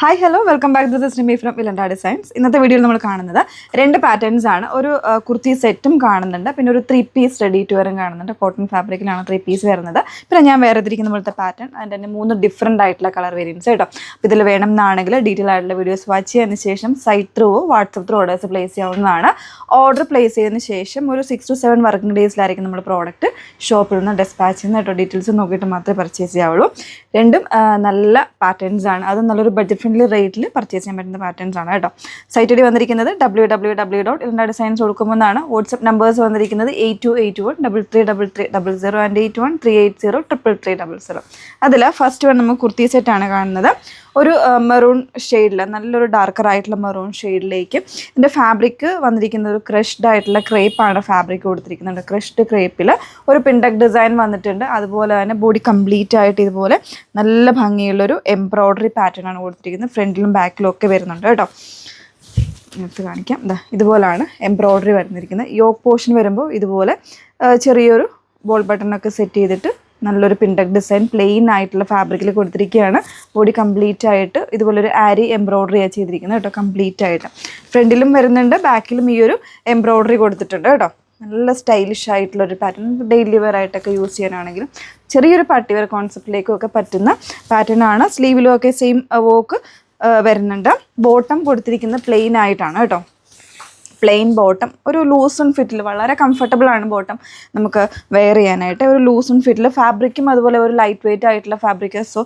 Hi hello welcome back to this Rimi from Ilanda designs. ഇന്നത്തെ വീഡിയോയിൽ നമ്മൾ കാണുന്നത് രണ്ട് പാറ്റേൺസ് ആണ്. ഒരു കുർത്തി സെറ്റും കാണുന്നുണ്ട്, പിന്നെ ഒരു 3 പീസ് റെഡി ടു വെയറും കാണുന്നുണ്ട്. കോട്ടൺ ഫാബ്രിക്കിലാണ് 3 പീസ് വരുന്നത്. പിന്നെ ഞാൻ വേറെ തിരിക്കുന്ന പോലത്തെ പാറ്റേൺ, അതിൻ്റെ തന്നെ 3 ഡിഫറെൻ്റ് ആയിട്ടുള്ള കളർ വേരിയൻസ് കേട്ടോ. അപ്പോൾ ഇതിൽ വേണം എന്നാണെങ്കിൽ ഡീറ്റെയിൽ ആയിട്ടുള്ള വീഡിയോസ് വാച്ച് ചെയ്തതിന് ശേഷം site through WhatsApp through orders place ചെയ്യാവുന്നതാണ്. ഓർഡർ പ്ലേസ് ചെയ്തതിന് ശേഷം ഒരു 6 to 7 വർക്കിംഗ് ഡേയ്സിലായിരിക്കും നമ്മൾ പ്രോഡക്റ്റ് ഷോപ്പിൽ നിന്ന് ഡിസ്പാച്ച് ചെയ്യുന്ന കേട്ടോ. ഡീറ്റെയിൽസ് നോക്കിയിട്ട് മാത്രമേ പർച്ചേസ് ചെയ്യാവുള്ളൂ. രണ്ടും നല്ല പാറ്റേൺസ് ആണ്, അത് നല്ലൊരു ബഡ്ജറ്റ് ഫ്രണ്ട്ലി റേറ്റിൽ പർച്ചേസ് ചെയ്യാൻ പറ്റുന്ന പാറ്റേൺസ് ആണ് കേട്ടോ. സൈറ്റ് ഐ വന്നിരിക്കുന്നത് www.ilandadesigns കൊടുക്കുമെന്നാണ്. വാട്സ്ആപ്പ് നമ്പേഴ്സ് വന്നിരിക്കുന്നത് 8281333300 ആൻഡ് 8138038000. അതിൽ ഫസ്റ്റ് വൺ നമുക്ക് കുർത്തി സെറ്റാണ് കാണുന്നത്. ഒരു മെറൂൺ ഷെയ്ഡിൽ, നല്ലൊരു ഡാർക്കർ ആയിട്ടുള്ള മെറൂൺ ഷെയ്ഡിലേക്ക് ഇതിൻ്റെ ഫാബ്രിക് വന്നിരിക്കുന്നത് ഒരു ക്രഷ്ഡ് ആയിട്ടുള്ള ക്രേപ്പാണ് ഫാബ്രിക് കൊടുത്തിരിക്കുന്നത്. ക്രഷ്ഡ് ക്രേപ്പിൽ ഒരു പിൻഡക് ഡിസൈൻ വന്നിട്ടുണ്ട്. അതുപോലെ തന്നെ ബോഡി കംപ്ലീറ്റ് ആയിട്ട് ഇതുപോലെ നല്ല ഭംഗിയുള്ളൊരു എംബ്രോയ്ഡറി പാറ്റേൺ ആണ് കൊടുത്തിരിക്കുന്നത്. ഫ്രണ്ടിലും ബാക്കിലും ഒക്കെ വരുന്നുണ്ട് കേട്ടോ. എടുത്ത് കാണിക്കാം. ഇതുപോലാണ് എംബ്രോയ്ഡറി വരുന്നിരിക്കുന്നത്. യോക്ക് പോർഷൻ വരുമ്പോൾ ഇതുപോലെ ചെറിയൊരു ബോൾ ബട്ടണൊക്കെ സെറ്റ് ചെയ്തിട്ട് നല്ലൊരു പിൻഡക് ഡിസൈൻ പ്ലെയിൻ ആയിട്ടുള്ള ഫാബ്രിക്കിൽ കൊടുത്തിരിക്കുകയാണ്. ബോഡി കംപ്ലീറ്റ് ആയിട്ട് ഇതുപോലൊരു ആരി എംബ്രോയ്ഡറിയാണ് ചെയ്തിരിക്കുന്നത് കേട്ടോ. കംപ്ലീറ്റ് ആയിട്ട് ഫ്രണ്ടിലും വരുന്നുണ്ട്, ബാക്കിലും ഈ ഒരു എംബ്രോയ്ഡറി കൊടുത്തിട്ടുണ്ട് കേട്ടോ. നല്ല സ്റ്റൈലിഷ് ആയിട്ടുള്ളൊരു പാറ്റേൺ, ഡെയിലി വെയർ ആയിട്ടൊക്കെ യൂസ് ചെയ്യാനാണെങ്കിലും ചെറിയൊരു പാർട്ടി വെയർ കോൺസെപ്റ്റിലേക്കും ഒക്കെ പറ്റുന്ന പാറ്റേൺ ആണ്. സ്ലീവിലും ഒക്കെ സെയിം വർക്ക് വരുന്നുണ്ട്. ബോട്ടം കൊടുത്തിരിക്കുന്നത് പ്ലെയിൻ ആയിട്ടാണ് കേട്ടോ. പ്ലെയിൻ ബോട്ടം, ഒരു ലൂസ് ആൻഡ് ഫിറ്റിൽ വളരെ കംഫർട്ടബിൾ ആണ് ബോട്ടം നമുക്ക് വെയർ ചെയ്യാനായിട്ട്. ഒരു ലൂസ് ആൻഡ് ഫിറ്റിൽ ഫാബ്രിക്കും അതുപോലെ ഒരു ലൈറ്റ് വെയിറ്റ് ആയിട്ടുള്ള ഫാബ്രിക്, സോ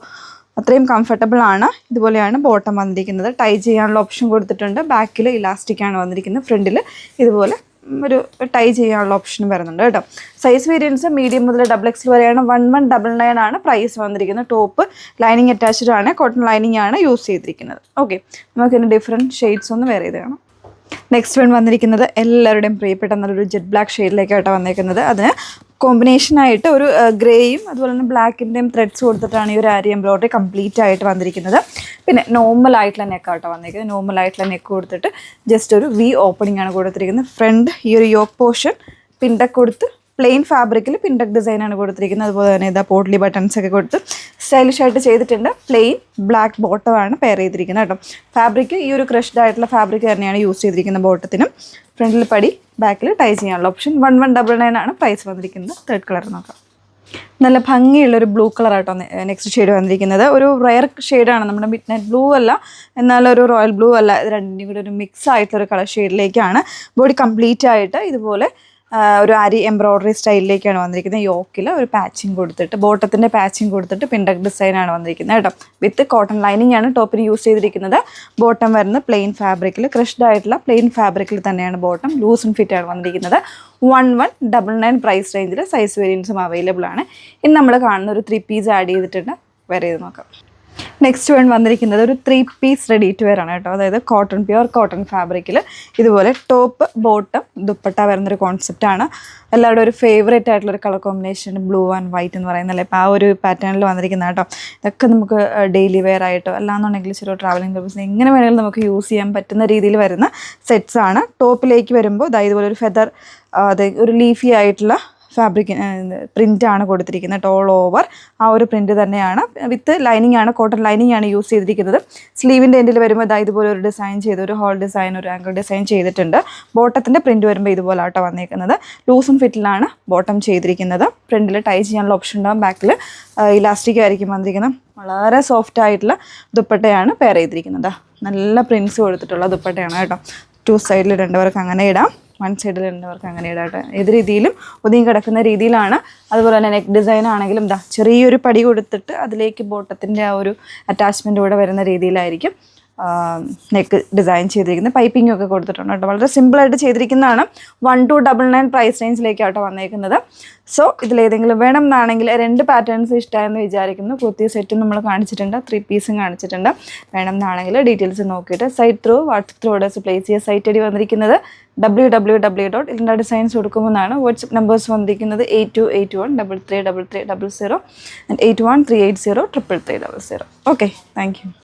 അത്രയും കംഫർട്ടബിൾ ആണ്. ഇതുപോലെയാണ് ബോട്ടം വന്നിരിക്കുന്നത്. ടൈ ചെയ്യാനുള്ള ഓപ്ഷൻ കൊടുത്തിട്ടുണ്ട്. ബാക്കിൽ ഇലാസ്റ്റിക് ആണ് വന്നിരിക്കുന്നത്. ഫ്രണ്ടിൽ ഇതുപോലെ ഒരു ടൈ ചെയ്യാനുള്ള ഓപ്ഷൻ വരുന്നുണ്ട് കേട്ടോ. സൈസ് വേരിയൻസ് മീഡിയം മുതൽ XXL വരെയാണ്. 1199 ആണ് പ്രൈസ് വന്നിരിക്കുന്നത്. ടോപ്പ് ലൈനിങ് അറ്റാച്ച്ഡ് ആണ്, കോട്ടൺ ലൈനിങ് ആണ് യൂസ് ചെയ്തിരിക്കുന്നത്. ഓക്കെ, നമുക്കിതിന് ഡിഫറെൻറ്റ് ഷെയ്ഡ്സ് ഒന്ന് വേറെ ചെയ്ത് കാണാം. നെക്സ്റ്റ് വൺ വന്നിരിക്കുന്നത് എല്ലാവരുടെയും പ്രിയപ്പെട്ട നല്ലൊരു ജെറ്റ് ബ്ലാക്ക് ഷെയ്ഡിലേക്കായിട്ടാണ് വന്നിരിക്കുന്നത്. അതിന് കോമ്പിനേഷനായിട്ട് ഒരു ഗ്രേയും അതുപോലെ തന്നെ ബ്ലാക്കിൻ്റെയും ത്രെഡ്സ് കൊടുത്തിട്ടാണ് ഈ ഒരു ആരി എംബ്രോയ്ഡറി കംപ്ലീറ്റ് ആയിട്ട് വന്നിരിക്കുന്നത്. പിന്നെ നോർമൽ ആയിട്ടുള്ള നെക്കാട്ടോ വന്നിരിക്കുന്നത്. നോർമൽ ആയിട്ടുള്ള നെക്ക് കൊടുത്തിട്ട് ജസ്റ്റ് ഒരു വി ഓപ്പണിംഗ് ആണ് കൊടുത്തിരിക്കുന്നത്. ഫ്രണ്ട് ഈ ഒരു യോക്ക് പോർഷൻ പിൻഡക് കൊടുത്ത് പ്ലെയിൻ ഫാബ്രിക്കിൽ പിൻഡക് ഡിസൈനാണ് കൊടുത്തിരിക്കുന്നത്. അതുപോലെ തന്നെ ഇതാ പോട്ട്ലി ബട്ടൺസ് ഒക്കെ കൊടുത്ത് സ്റ്റൈലിഷ് ആയിട്ട് ചെയ്തിട്ടുണ്ട്. പ്ലെയിൻ ബ്ലാക്ക് ബോട്ടമാണ് പെയർ ചെയ്തിരിക്കുന്നത് കേട്ടോ. ഫാബ്രിക് ഈ ഒരു ക്രഷ്ഡ് ആയിട്ടുള്ള ഫാബ്രിക് തന്നെയാണ് യൂസ് ചെയ്തിരിക്കുന്നത് ബോട്ടത്തിനും. ഫ്രണ്ടിൽ പടി, ബാക്കിൽ ടൈ ചെയ്യാനുള്ള ഓപ്ഷൻ. 1199 ആണ് പ്രൈസ് വന്നിരിക്കുന്നത്. ത്രെഡ് കളർ നോക്കാം. നല്ല ഭംഗിയുള്ളൊരു ബ്ലൂ കളറായിട്ടോ നെക്സ്റ്റ് ഷെയ്ഡ് വന്നിരിക്കുന്നത്. ഒരു റയർ ഷെയ്ഡാണ്, നമ്മുടെ മിഡ് നൈറ്റ് ബ്ലൂ അല്ല, എന്നാലൊരു റോയൽ ബ്ലൂ അല്ല, ഇത് രണ്ടിൻ്റെയും കൂടി ഒരു മിക്സ് ആയിട്ടുള്ളൊരു കളർ ഷെയ്ഡിലേക്കാണ്. ബോഡി കംപ്ലീറ്റ് ആയിട്ട് ഇതുപോലെ ഒരു ആരി എംബ്രോയ്ഡറി സ്റ്റൈലിലേക്കാണ് വന്നിരിക്കുന്നത്. യോക്കിൽ ഒരു പാച്ചിങ് കൊടുത്തിട്ട്, ബോട്ടത്തിൻ്റെ പാച്ചിങ് കൊടുത്തിട്ട് പിൻഡക് ഡിസൈനാണ് വന്നിരിക്കുന്നത് കേട്ടോ. വിത്ത് കോട്ടൺ ലൈനിങ് ആണ് ടോപ്പിന് യൂസ് ചെയ്തിരിക്കുന്നത്. ബോട്ടം വരുന്നത് പ്ലെയിൻ ഫാബ്രിക്കിൽ, ക്രഷ്ഡ് ആയിട്ടുള്ള പ്ലെയിൻ ഫാബ്രിക്കിൽ തന്നെയാണ് ബോട്ടം. ലൂസ് ആൻഡ് ഫിറ്റ് ആണ് വന്നിരിക്കുന്നത്. 1199 പ്രൈസ് റേഞ്ചിൽ സൈസ് വേരിയൻസും അവൈലബിൾ ആണ്. ഇനി നമ്മൾ കാണുന്ന ഒരു 3 പീസ് ആഡ് ചെയ്തിട്ടുണ്ട്. വേറെ ചെയ്ത് നോക്കാം. നെക്സ്റ്റ് വൺ വന്നിരിക്കുന്നത് ഒരു 3 പീസ് റെഡി ടു വെയർ ആണ് കേട്ടോ. അതായത് കോട്ടൺ, പ്യുവർ കോട്ടൺ ഫാബ്രിക്കിൽ ഇതുപോലെ ടോപ്പ് ബോട്ടം ദുപ്പട്ട വരുന്നൊരു കോൺസെപ്റ്റാണ്. എല്ലാവരുടെ ഒരു ഫേവറേറ്റ് ആയിട്ടുള്ളൊരു colour combination blue and white എന്ന് പറയുന്നല്ലേ. ഇപ്പോൾ ആ ഒരു പാറ്റേണിൽ വന്നിരിക്കുന്ന കേട്ടോ. ഇതൊക്കെ നമുക്ക് ഡെയിലി വെയർ ആയിട്ടോ അല്ലാന്നുണ്ടെങ്കിൽ ചെറിയ ട്രാവലിംഗ് പർപ്പസിന് എങ്ങനെ വേണമെങ്കിലും നമുക്ക് യൂസ് ചെയ്യാൻ പറ്റുന്ന രീതിയിൽ വരുന്ന സെറ്റ്സ് ആണ്. ടോപ്പിലേക്ക് വരുമ്പോൾ ഇതുപോലെ ഒരു ഫെദർ, ഒരു ലീഫി ആയിട്ടുള്ള ഫാബ്രിക് പ്രിൻ്റാണ് കൊടുത്തിരിക്കുന്നത്. ഓൾ ഓവർ ആ ഒരു പ്രിൻ്റ് തന്നെയാണ്. വിത്ത് ലൈനിങ് ആണ്, കോട്ടൺ ലൈനിങ് ആണ് യൂസ് ചെയ്തിരിക്കുന്നത്. സ്ലീവിൻ്റെ എൻഡിൽ വരുമ്പോൾ ഇതുപോലെ ഒരു ഡിസൈൻ ചെയ്ത്, ഒരു ഹോൾ ഡിസൈൻ, ഒരു ആംഗിൾ ഡിസൈൻ ചെയ്തിട്ടുണ്ട്. ബോട്ടത്തിൻ്റെ പ്രിൻ്റ് വരുമ്പോൾ ഇതുപോലെ ആട്ടോ വന്നിരിക്കുന്നത്. ലൂസും ഫിറ്റിലാണ് ബോട്ടം ചെയ്തിരിക്കുന്നത്. ഫ്രണ്ടിൽ ടൈ ചെയ്യാനുള്ള ഓപ്ഷൻ ഉണ്ടാകും. ബാക്കിൽ ഇലാസ്റ്റിക് ആയിരിക്കും വന്നിരിക്കുന്നത്. വളരെ സോഫ്റ്റ് ആയിട്ടുള്ള ദുപ്പട്ടയാണ് പെയർ ചെയ്തിരിക്കുന്നത്. നല്ല പ്രിൻസ് കൊടുത്തിട്ടുള്ള ദുപ്പട്ടയാണ് കേട്ടോ. 2 സൈഡിൽ 2 പേർക്ക് അങ്ങനെ ഇടാം, 1 സൈഡിൽ 2 പേർക്ക് അങ്ങനെ ഇടാട്ടെ. ഏത് രീതിയിലും ഒതുങ്ങി കിടക്കുന്ന രീതിയിലാണ്. അതുപോലെ തന്നെ നെക്ക് ഡിസൈൻ ആണെങ്കിലും ചെറിയൊരു പടി കൊടുത്തിട്ട് അതിലേക്ക് ബോട്ടത്തിൻ്റെ ആ ഒരു അറ്റാച്ച്മെൻറ്റ് കൂടെ വരുന്ന രീതിയിലായിരിക്കും നെക്ക് ഡിസൈൻ ചെയ്തിരിക്കുന്നത്. പൈപ്പിംഗ് ഒക്കെ കൊടുത്തിട്ടുണ്ട് കേട്ടോ. വളരെ സിമ്പിളായിട്ട് ചെയ്തിരിക്കുന്നതാണ്. 1299 പ്രൈസ് റേഞ്ചിലേക്കാട്ടോ വന്നേക്കുന്നത്. സോ ഇതിലേതെങ്കിലും വേണം എന്നാണെങ്കിൽ 2 പാറ്റേൺസ് ഇഷ്ടമായെന്ന് വിചാരിക്കുന്നു. കുർത്തി സെറ്റും നമ്മൾ കാണിച്ചിട്ടുണ്ട്, 3 പീസും കാണിച്ചിട്ടുണ്ട്. വേണം എന്നാണെങ്കിൽ ഡീറ്റെയിൽസ് നോക്കിയിട്ട് site through WhatsApp through orders place ചെയ്യുക. സൈറ്റ് ഐ വന്നിരിക്കുന്നത് www.ilandadesigns കൊടുക്കുമെന്നാണ്. വാട്സപ്പ് നമ്പേഴ്സ് വന്നിരിക്കുന്നത് 8281333300 ആൻഡ് 8138038000. Okay, thank you.